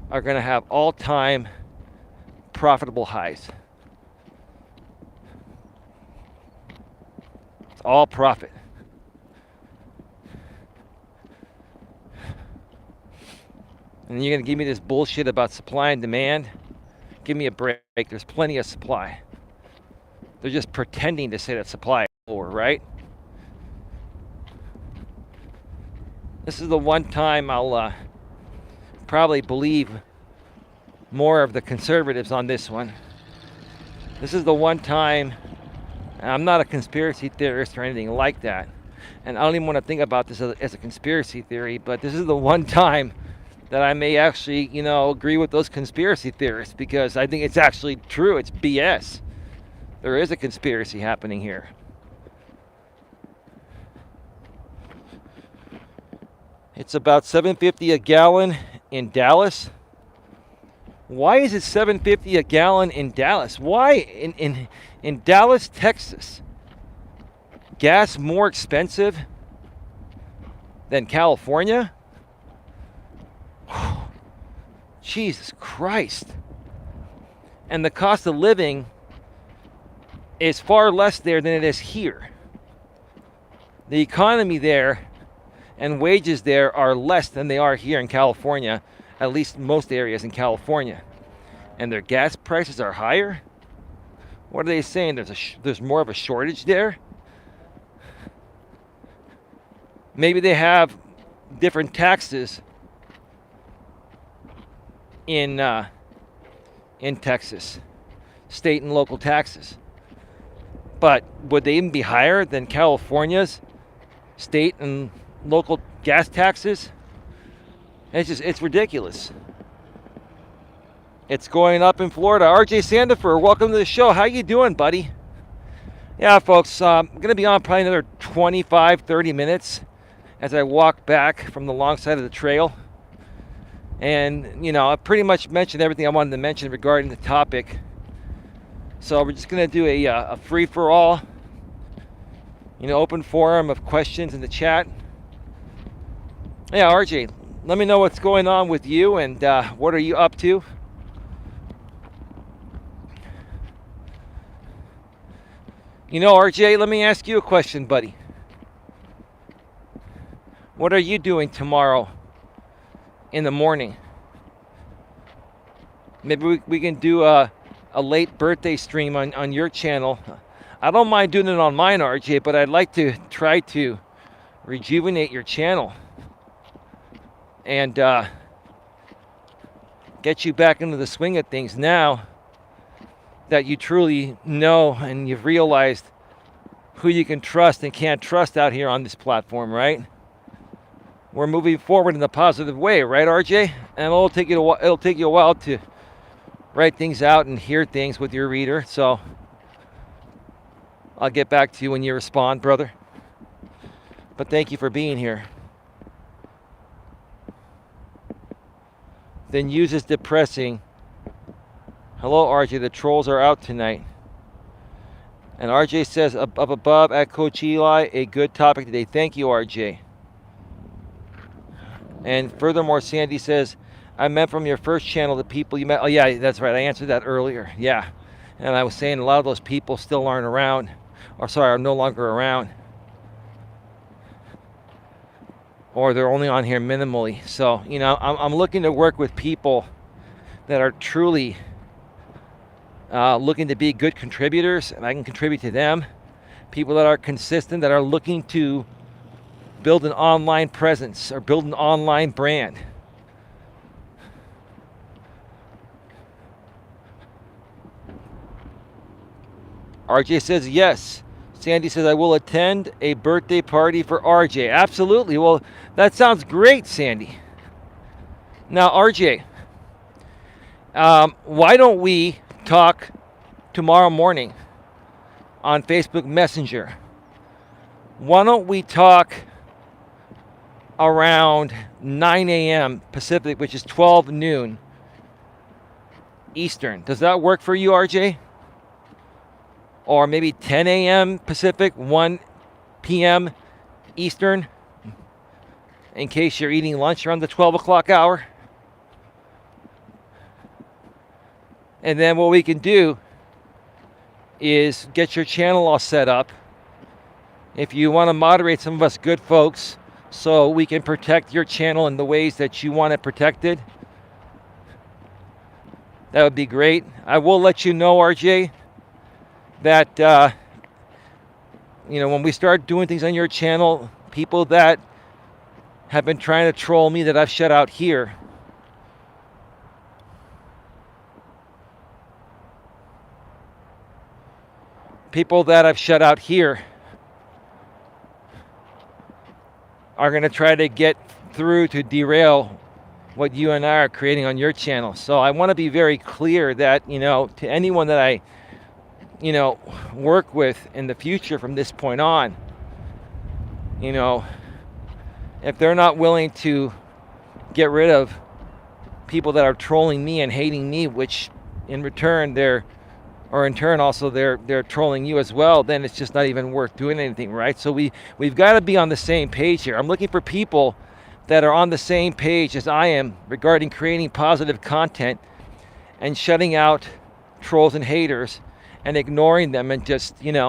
are going to have all-time profitable highs. It's all profit. And you're going to give me this bullshit about supply and demand? Give me a break. There's plenty of supply. They're just pretending to say that supply is lower, right? This is the one time I'll probably believe more of the conservatives on this one. This is the one time, I'm not a conspiracy theorist or anything like that, and I don't even want to think about this as a conspiracy theory, but this is the one time that I may actually, agree with those conspiracy theorists, because I think it's actually true. It's BS. There is a conspiracy happening here. It's about $7.50 a gallon in Dallas. Why is it $7.50 a gallon in Dallas? Why in Dallas, Texas, gas more expensive than California? Jesus Christ. And the cost of living is far less there than it is here. The economy there and wages there are less than they are here in California, at least most areas in California. And their gas prices are higher? What are they saying? There's more of a shortage there? Maybe they have different taxes in Texas, state and local taxes. But would they even be higher than California's state and local gas taxes? It's ridiculous. It's going up in Florida. RJ Sandifer, welcome to the show. How you doing, buddy? Yeah, folks, I'm going to be on probably another 25, 30 minutes as I walk back from the long side of the trail. And, I pretty much mentioned everything I wanted to mention regarding the topic. So we're just going to do a free-for-all, open forum of questions in the chat. Yeah, RJ, let me know what's going on with you and what are you up to? RJ, let me ask you a question, buddy. What are you doing tomorrow in the morning? Maybe we can do a late birthday stream on your channel. I don't mind doing it on mine, RJ, but I'd like to try to rejuvenate your channel and get you back into the swing of things now that you truly know and you've realized who you can trust and can't trust out here on this platform, right? We're moving forward in a positive way, right, RJ? And it'll take you a while to write things out and hear things with your reader. So I'll get back to you when you respond, brother. But thank you for being here. The news is depressing. Hello, RJ. The trolls are out tonight. And RJ says, up above at Coach Eli, a good topic today. Thank you, RJ. And furthermore, Sandy says, I meant from your first channel the people you met. Oh, yeah, that's right. I answered that earlier. Yeah. And I was saying a lot of those people still aren't around. Are no longer around. Or they're only on here minimally. So, I'm looking to work with people that are truly looking to be good contributors, and I can contribute to them. People that are consistent, that are looking to build an online presence or build an online brand. RJ says yes. Sandy says, I will attend a birthday party for RJ. Absolutely. Well, that sounds great, Sandy. Now, RJ, why don't we talk tomorrow morning on Facebook Messenger? Why don't we talk around 9 a.m. Pacific, which is 12 noon Eastern? Does that work for you, RJ? Or maybe 10 a.m. Pacific, 1 p.m. Eastern, in case you're eating lunch around the 12 o'clock hour. And then what we can do is get your channel all set up. If you want to moderate some of us good folks so we can protect your channel in the ways that you want it protected, that would be great. I will let you know, RJ, that when we start doing things on your channel, people that have been trying to troll me that I've shut out here, are going to try to get through to derail what you and I are creating on your channel. So I want to be very clear that, to anyone that I work with in the future from this point on, if they're not willing to get rid of people that are trolling me and hating me, which in turn also they're trolling you as well, then it's just not even worth doing anything, right? So we've got to be on the same page here. I'm looking for people that are on the same page as I am regarding creating positive content and shutting out trolls and haters and ignoring them and just, doing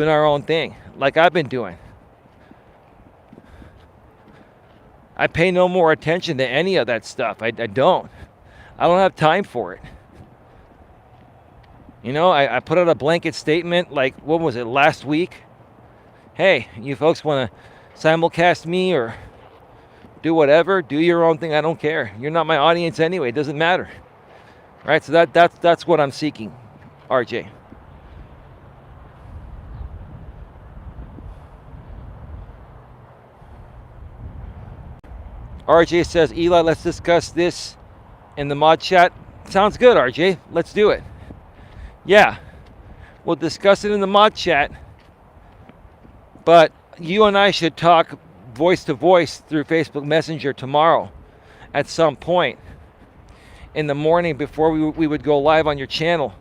our own thing like I've been doing. I pay no more attention to any of that stuff. I don't. I don't have time for it. I put out a blanket statement, like, what was it, last week? Hey, you folks want to simulcast me or do whatever, do your own thing. I don't care. You're not my audience anyway. It doesn't matter. Right? So that's what I'm seeking, RJ. RJ says, Eli, let's discuss this in the mod chat. Sounds good, RJ. Let's do it. Yeah, we'll discuss it in the mod chat, but you and I should talk voice to voice through Facebook Messenger tomorrow at some point in the morning before we would go live on your channel.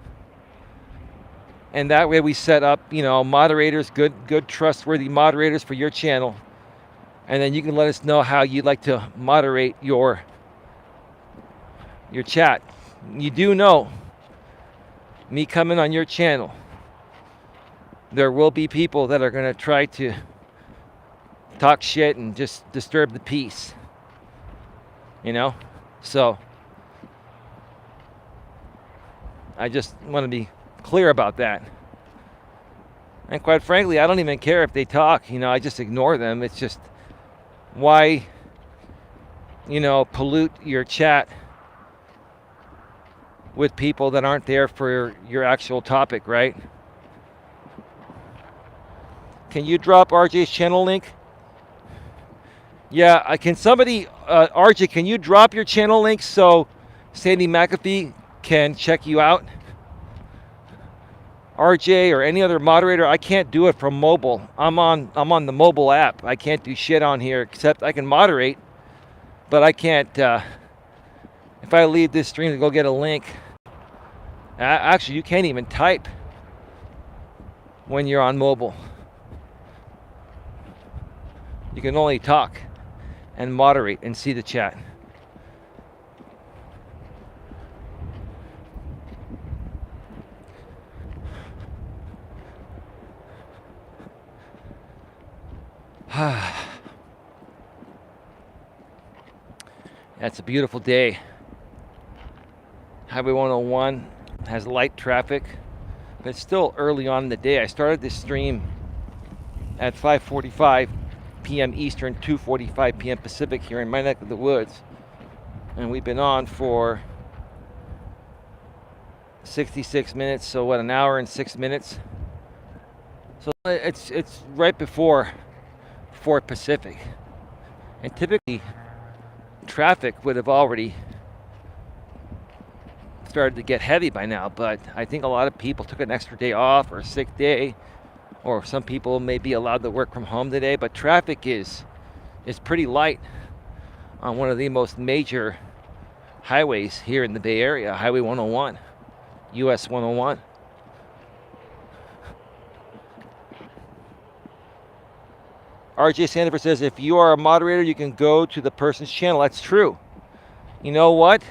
And that way we set up, moderators, good trustworthy moderators for your channel. And then you can let us know how you'd like to moderate your chat. You do know, me coming on your channel, there will be people that are going to try to talk shit and just disturb the peace. So I just want to be clear about that. And quite frankly, I don't even care if they talk. I just ignore them. It's just, why, pollute your chat with people that aren't there for your actual topic, right? Can you drop RJ's channel link? Yeah, can somebody, RJ, can you drop your channel link so Sandy McAfee can check you out? RJ or any other moderator, I can't do it from mobile. I'm on the mobile app. I can't do shit on here except I can moderate, but I can't if I leave this stream to go get a link, actually you can't even type when you're on mobile. You can only talk and moderate and see the chat. That's a beautiful day. Highway 101 has light traffic, but it's still early on in the day. I started this stream at 5:45 p.m. Eastern, 2:45 p.m. Pacific here in my neck of the woods. And we've been on for 66 minutes, so what, an hour and 6 minutes? So it's right before 4 Pacific. And typically traffic would have already started to get heavy by now, but I think a lot of people took an extra day off or a sick day, or some people may be allowed to work from home today, but traffic is pretty light on one of the most major highways here in the Bay Area, Highway 101, US 101. RJ Sandifer says, if you are a moderator, you can go to the person's channel. That's true. You know what?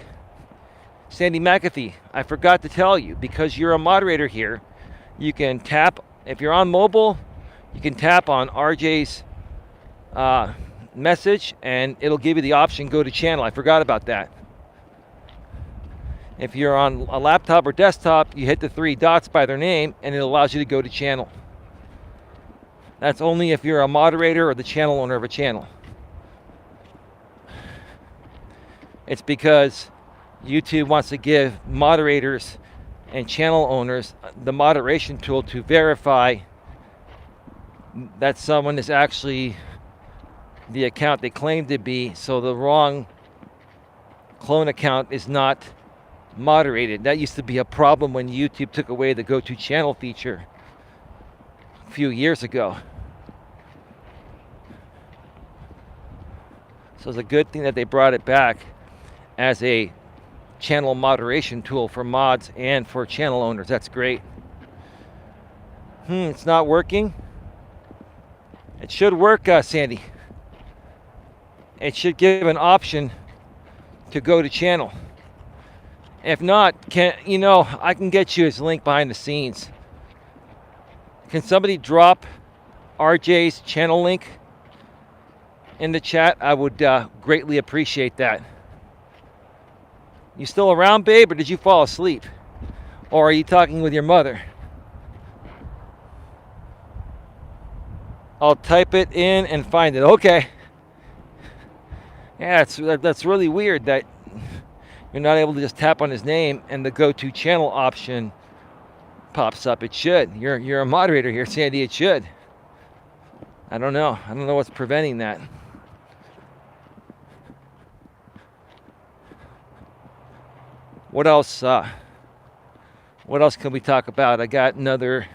Sandy McAfee, I forgot to tell you, because you're a moderator here, you can tap, if you're on mobile, you can tap on RJ's message and it'll give you the option, go to channel. I forgot about that. If you're on a laptop or desktop, you hit the 3 dots by their name and it allows you to go to channel. That's only if you're a moderator or the channel owner of a channel. It's because YouTube wants to give moderators and channel owners the moderation tool to verify that someone is actually the account they claim to be, so the wrong clone account is not moderated. That used to be a problem when YouTube took away the go to channel feature a few years ago. So it's a good thing that they brought it back as a channel moderation tool for mods and for channel owners. That's great. It's not working. It should work, Sandy. It should give an option to go to channel. If not, I can get you his link behind the scenes. Can somebody drop RJ's channel link in the chat? I would greatly appreciate that. You still around, babe, or did you fall asleep? Or are you talking with your mother? I'll type it in and find it. Okay. Yeah, that's really weird that you're not able to just tap on his name and the go-to channel option pops up. It should. You're a moderator here, Sandy. It should. I don't know. I don't know what's preventing that. What else? What else can we talk about? I got another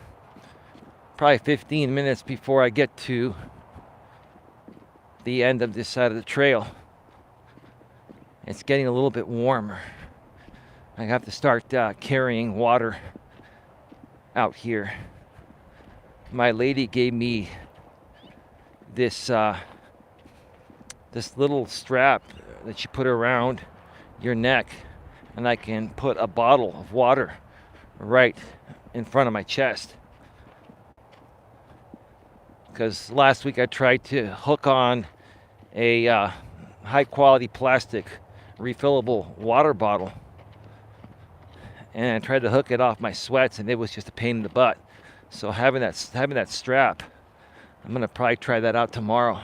probably 15 minutes before I get to the end of this side of the trail. It's getting a little bit warmer. I have to start carrying water out here. My lady gave me this this little strap that you put around your neck, and I can put a bottle of water right in front of my chest. Because last week I tried to hook on a high quality plastic refillable water bottle, and I tried to hook it off my sweats, and it was just a pain in the butt. So having that strap, I'm gonna probably try that out tomorrow,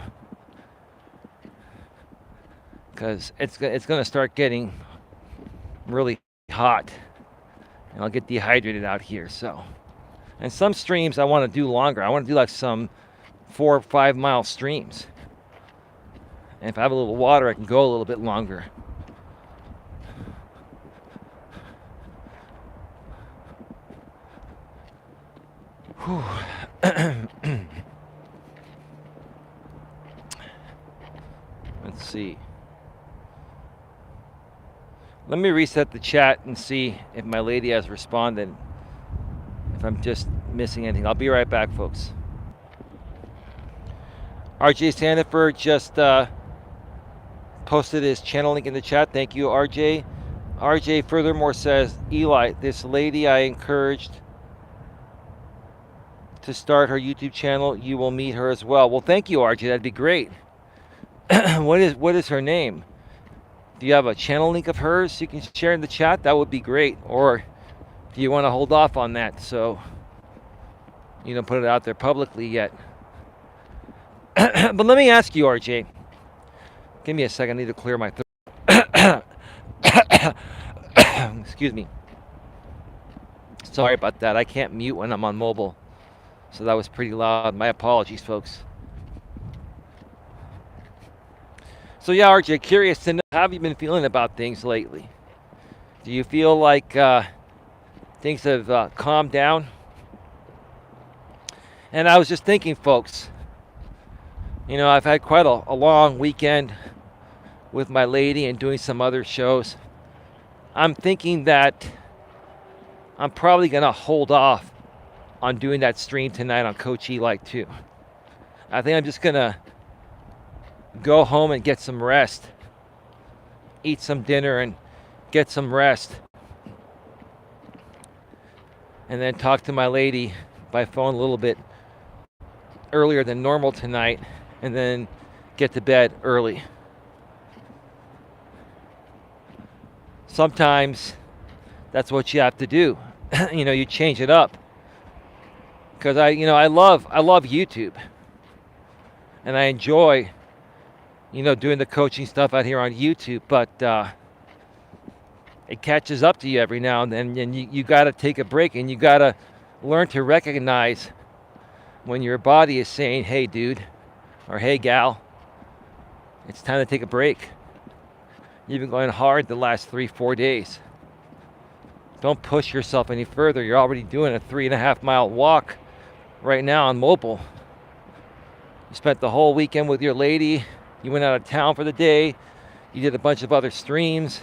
because it's gonna start getting really hot and I'll get dehydrated out here. So, and some streams I want to do longer. I want to do like some 4 or 5 mile streams, and if I have a little water I can go a little bit longer. Let's see. Let me reset the chat and see if my lady has responded. If I'm just missing anything. I'll be right back, folks. RJ Sandiford just posted his channel link in the chat. Thank you, RJ. RJ furthermore says, Eli, this lady I encouraged to start her YouTube channel. You will meet her as well. Well, thank you, RJ. That'd be great. What is her name? Do you have a channel link of hers you can share in the chat? That would be great. Or do you want to hold off on that so you don't put it out there publicly yet? But let me ask you, RJ. Give me a second. I need to clear my throat. Excuse me. Sorry about that. I can't mute when I'm on mobile. So that was pretty loud. My apologies, folks. So yeah, RJ, curious to know, how have you been feeling about things lately? Do you feel like things have calmed down? And I was just thinking, folks, you know, I've had quite a long weekend with my lady and doing some other shows. I'm thinking that I'm probably going to hold off on doing that stream tonight on Coach Eli too. I think I'm just going to go home and get some rest, eat some dinner and get some rest, and then talk to my lady by phone a little bit earlier than normal tonight, and then get to bed early. Sometimes that's what you have to do. You know, you change it up. Because I love YouTube, and I enjoy, doing the coaching stuff out here on YouTube. But it catches up to you every now and then, and you got to take a break, and you got to learn to recognize when your body is saying, "Hey, dude," or "Hey, gal, it's time to take a break. You've been going hard the last 3-4 days. Don't push yourself any further. You're already doing a 3.5-mile walk right now on mobile. You spent the whole weekend with your lady. You went out of town for the day. You did a bunch of other streams.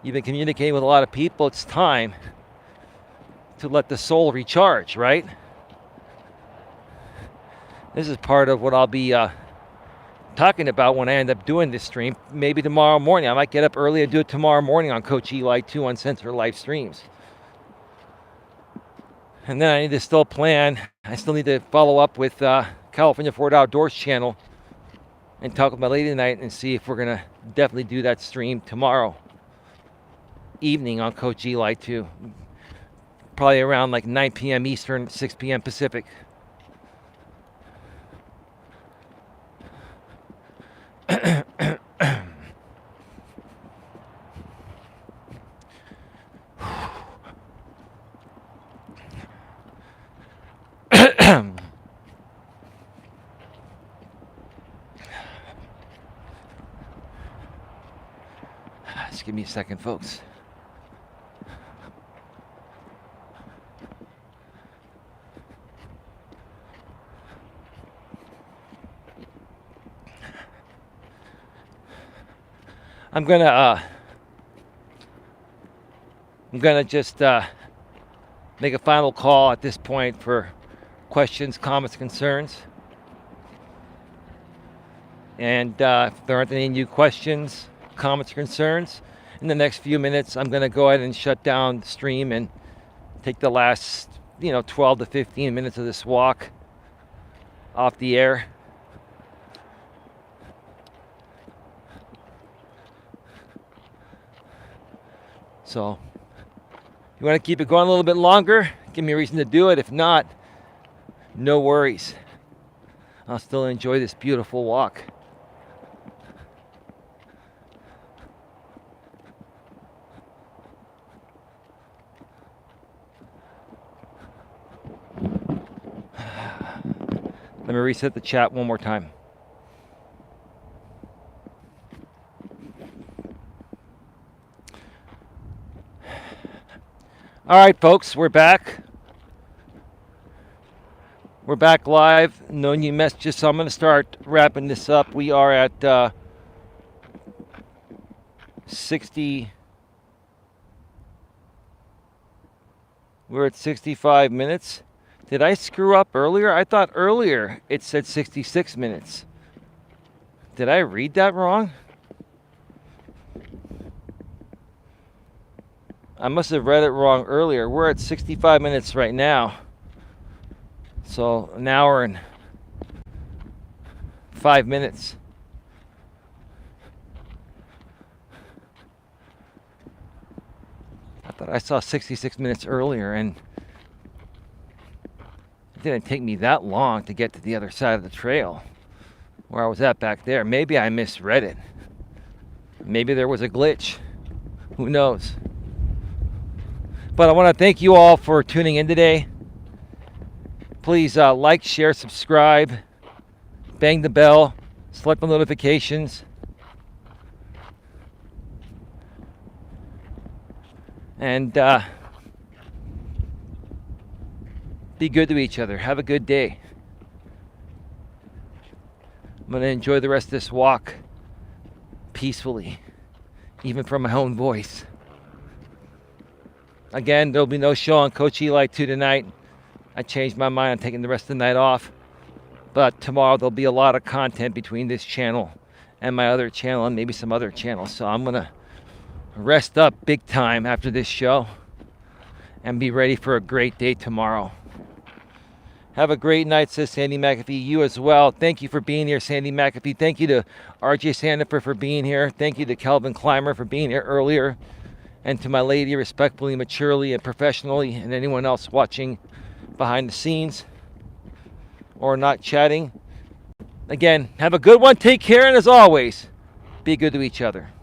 You've been communicating with a lot of people. It's time to let the soul recharge, right? This is part of what I'll be talking about when I end up doing this stream. Maybe tomorrow morning. I might get up early and do it tomorrow morning on Coach Eli 2 Uncensored live streams. And then I need to still plan. I still need to follow up with California Ford Outdoors channel and talk with my lady tonight and see if we're going to definitely do that stream tomorrow evening on Coach Eli 2. Probably around like 9 p.m. Eastern, 6 p.m. Pacific. Just give me a second, folks. I'm gonna just make a final call at this point for questions, comments, concerns. And if there aren't any new questions, comments, or concerns, in the next few minutes, I'm going to go ahead and shut down the stream and take the last, 12 to 15 minutes of this walk off the air. So, you want to keep it going a little bit longer? Give me a reason to do it. If not, no worries. I'll still enjoy this beautiful walk. Let me reset the chat one more time. All right, folks, we're back. We're back live. No new messages, so I'm going to start wrapping this up. We are at 60. We're at 65 minutes. Did I screw up earlier? I thought earlier it said 66 minutes. Did I read that wrong? I must have read it wrong earlier. We're at 65 minutes right now. So an hour and 5 minutes. I thought I saw 66 minutes earlier, and it didn't take me that long to get to the other side of the trail where I was at back there. Maybe I misread it. Maybe there was a glitch. Who knows? But I want to thank you all for tuning in today. Please like, share, subscribe, bang the bell, select the notifications. And be good to each other. Have a good day. I'm going to enjoy the rest of this walk peacefully, even from my own voice. Again, there'll be no show on Coach Eli 2 tonight. I changed my mind on taking the rest of the night off. But tomorrow there'll be a lot of content between this channel and my other channel and maybe some other channels. So I'm going to rest up big time after this show and be ready for a great day tomorrow. Have a great night, says Sandy McAfee. You as well. Thank you for being here, Sandy McAfee. Thank you to RJ Sandifer for being here. Thank you to Kelvin Clymer for being here earlier. And to my lady, respectfully, maturely, and professionally, and anyone else watching behind the scenes or not chatting. Again, have a good one. Take care, and as always, be good to each other.